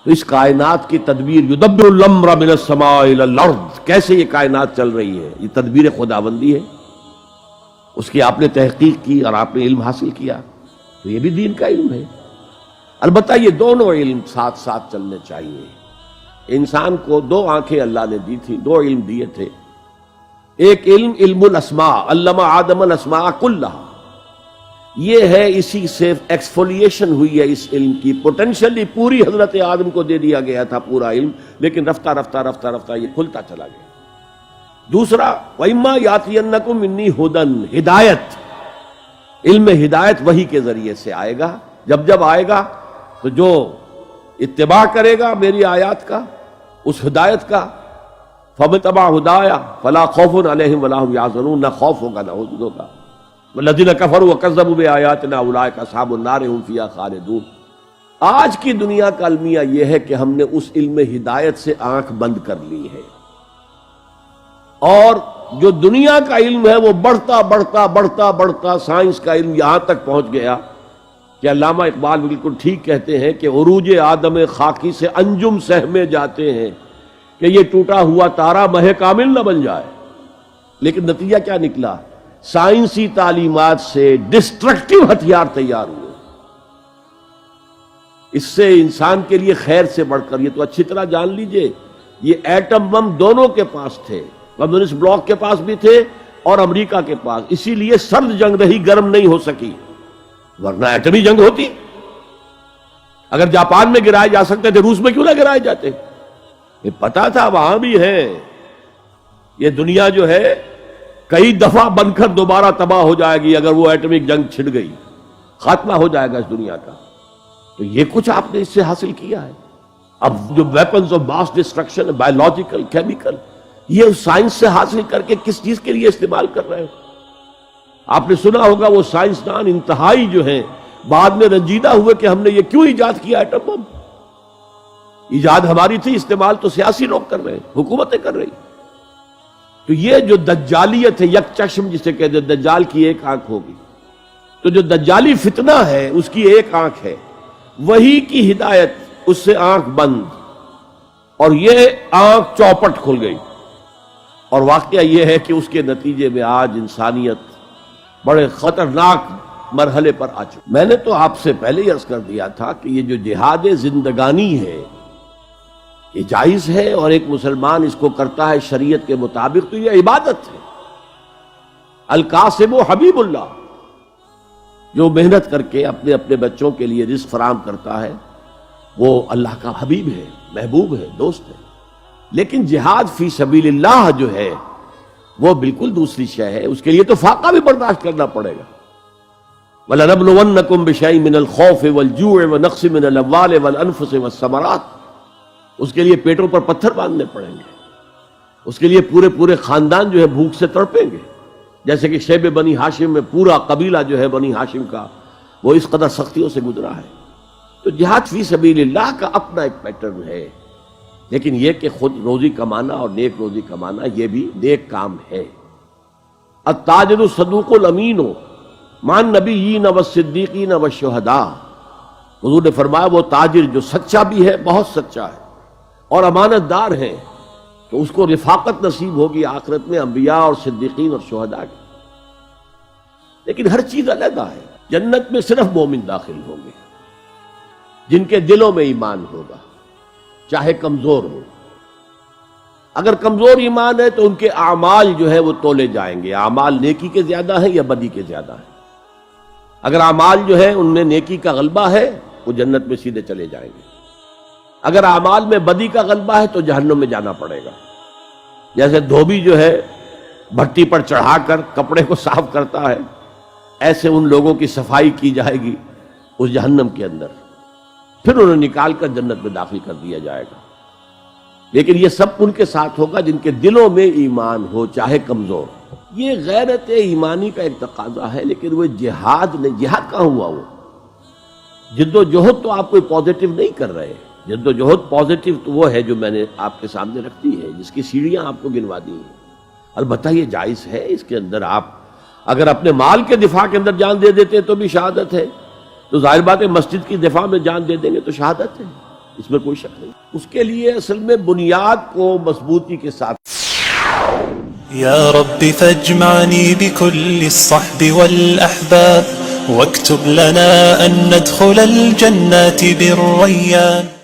تو اس کائنات کی تدبیر یدبر الامر من السماء الی الارض، کیسے یہ کائنات چل رہی ہے، یہ تدبیر خداوندی ہے، اس کی آپ نے تحقیق کی اور آپ نے علم حاصل کیا، تو یہ بھی دین کا علم ہے۔ البتہ یہ دونوں علم ساتھ ساتھ چلنے چاہیے۔ انسان کو دو آنکھیں اللہ نے دی تھی، دو علم دیے تھے۔ ایک علم علم الاسماء، علم آدم الاسماء کلہا، یہ ہے، اسی سے ایکسفولیشن ہوئی ہے اس علم کی، پوٹینشلی پوری حضرت آدم کو دے دیا گیا تھا پورا علم، لیکن رفتہ رفتہ رفتہ رفتہ یہ کھلتا چلا گیا۔ دوسرا وَإِمَّا يَأْتِيَنَّكُم مِّنِّي هُدًى، ہدایت، علم ہدایت وحی کے ذریعے سے آئے گا، جب آئے گا تو جو اتباع کرے گا میری آیات کا، اس ہدایت کا، فَمَن اتَّبَعَ هُدَايَ فَلَا خَوْفٌ عَلَيْهِمْ وَلَا هُمْ يَحْزَنُونَ، نہ خوف ہوگا نہ حزن ہوگا۔ وَالَّذِينَ كَفَرُوا وَكَذَّبُوا بِآيَاتِنَا أُولَٰئِكَ أَصْحَابُ النَّارِ هُمْ فِيهَا خَالِدُونَ۔ آج کی دنیا کا المیہ یہ ہے کہ ہم نے اس علم ہدایت سے آنکھ بند کر لی ہے، اور جو دنیا کا علم ہے وہ بڑھتا بڑھتا بڑھتا بڑھتا سائنس کا علم یہاں تک پہنچ گیا کہ علامہ اقبال بالکل ٹھیک کہتے ہیں کہ عروج آدم خاکی سے انجم سہمے جاتے ہیں کہ یہ ٹوٹا ہوا تارا مہ کامل نہ بن جائے۔ لیکن نتیجہ کیا نکلا؟ سائنسی تعلیمات سے ڈسٹرکٹیو ہتھیار تیار ہوئے۔ اس سے انسان کے لیے خیر سے بڑھ کر، یہ تو اچھی طرح جان لیجئے، یہ ایٹم بم دونوں کے پاس تھے، کمیونسٹ بلاک کے پاس بھی تھے اور امریکہ کے پاس، اسی لیے سرد جنگ رہی، گرم نہیں ہو سکی، ورنہ ایٹمی جنگ ہوتی۔ اگر جاپان میں گرائے جا سکتے تھے، روس میں کیوں نہ گرائے جاتے؟ یہ پتا تھا وہاں بھی ہے، یہ دنیا جو ہے کئی دفعہ بن کر دوبارہ تباہ ہو جائے گی اگر وہ ایٹمک جنگ چھڑ گئی، خاتمہ ہو جائے گا اس دنیا کا۔ تو یہ کچھ آپ نے اس سے حاصل کیا ہے۔ اب جو weapons of mass destruction, biological, chemical, یہ سائنس سے حاصل کر کے کس چیز کے لیے استعمال کر رہے ہو؟ آپ نے سنا ہوگا وہ سائنسدان انتہائی جو ہیں بعد میں رنجیدہ ہوئے کہ ہم نے یہ کیوں ایجاد کیا ایٹم بم؟ ایجاد ہماری تھی، استعمال تو سیاسی لوگ کر رہے ہیں، حکومتیں کر رہی۔ تو یہ جو دجالیت ہے، یک چشم جسے کہتے ہیں، دجال کی ایک آنکھ ہوگی، تو جو دجالی فتنہ ہے اس کی ایک آنکھ ہے، وہی کی ہدایت، اس سے آنکھ بند، اور یہ آنکھ چوپٹ کھل گئی۔ اور واقعہ یہ ہے کہ اس کے نتیجے میں آج انسانیت بڑے خطرناک مرحلے پر آ چکی۔ میں نے تو آپ سے پہلے ہی عرض کر دیا تھا کہ یہ جو جہاد زندگانی ہے یہ جائز ہے، اور ایک مسلمان اس کو کرتا ہے شریعت کے مطابق، تو یہ عبادت ہے۔ القاسم حبیب اللہ، جو محنت کر کے اپنے اپنے بچوں کے لیے رزق فراہم کرتا ہے، وہ اللہ کا حبیب ہے، محبوب ہے، دوست ہے۔ لیکن جہاد فی سبیل اللہ جو ہے وہ بالکل دوسری شے ہے، اس کے لیے تو فاقہ بھی برداشت کرنا پڑے گا۔ وَلَنَبْلُوَنَّكُمْ بِشَيْءٍ مِّنَ الْخَوْفِ وَالْجُوعِ وَنَقْصٍ مِّنَ الْأَمْوَالِ وَالْأَنفُسِ وَالثَّمَرَاتِ، اس کے لیے پیٹوں پر پتھر باندھنے پڑیں گے، اس کے لیے پورے پورے خاندان جو ہے بھوک سے تڑپیں گے، جیسے کہ شیب بنی ہاشم میں پورا قبیلہ جو ہے بنی ہاشم کا وہ اس قدر سختیوں سے گزرا ہے۔ تو جہاد فی سبیل اللہ کا اپنا ایک پیٹرن ہے، لیکن یہ کہ خود روزی کمانا اور نیک روزی کمانا یہ بھی نیک کام ہے۔ التاجر الصدوق الامین مع النبیین والصدیقین والشہداء، حضور نے فرمایا وہ تاجر جو سچا بھی ہے، بہت سچا ہے، اور امانت دار ہے، تو اس کو رفاقت نصیب ہوگی آخرت میں انبیاء اور صدیقین اور شہداء کی۔ لیکن ہر چیز علیحدہ ہے۔ جنت میں صرف مومن داخل ہوں گے جن کے دلوں میں ایمان ہوگا، چاہے کمزور ہو۔ اگر کمزور ایمان ہے تو ان کے اعمال جو ہے وہ تولے جائیں گے، اعمال نیکی کے زیادہ ہیں یا بدی کے زیادہ ہیں۔ اگر اعمال جو ہے ان میں نیکی کا غلبہ ہے وہ جنت میں سیدھے چلے جائیں گے، اگر اعمال میں بدی کا غلبہ ہے تو جہنم میں جانا پڑے گا۔ جیسے دھوبی جو ہے بھٹی پر چڑھا کر کپڑے کو صاف کرتا ہے، ایسے ان لوگوں کی صفائی کی جائے گی اس جہنم کے اندر، پھر انہیں نکال کر جنت میں داخل کر دیا جائے گا۔ لیکن یہ سب ان کے ساتھ ہوگا جن کے دلوں میں ایمان ہو، چاہے کمزور۔ یہ غیرت ایمانی کا ایک تقاضا ہے، لیکن وہ جہاد نہیں۔ جہاد کہاں ہوا؟ وہ جد و جہد تو آپ کوئی پازیٹیو نہیں کر رہے۔ جد و جہد پازیٹیو تو وہ ہے جو میں نے آپ کے سامنے رکھ دی ہے، جس کی سیڑھیاں آپ کو گنوا دی ہیں۔ البتہ یہ جائز ہے، اس کے اندر آپ اگر اپنے مال کے دفاع کے اندر جان دے دیتے تو بھی شہادت ہے، تو ظاہر بات ہے مسجد کی دفاع میں جان دے دیں گے تو شہادت ہے۔ اس میں کوئی شک نہیں. اس کے لیے اصل میں بنیاد کو مضبوطی کے ساتھ. يا رب فاجمعني بكل الصحب والأحباب واكتب لنا أن ندخل الجنات بالريان.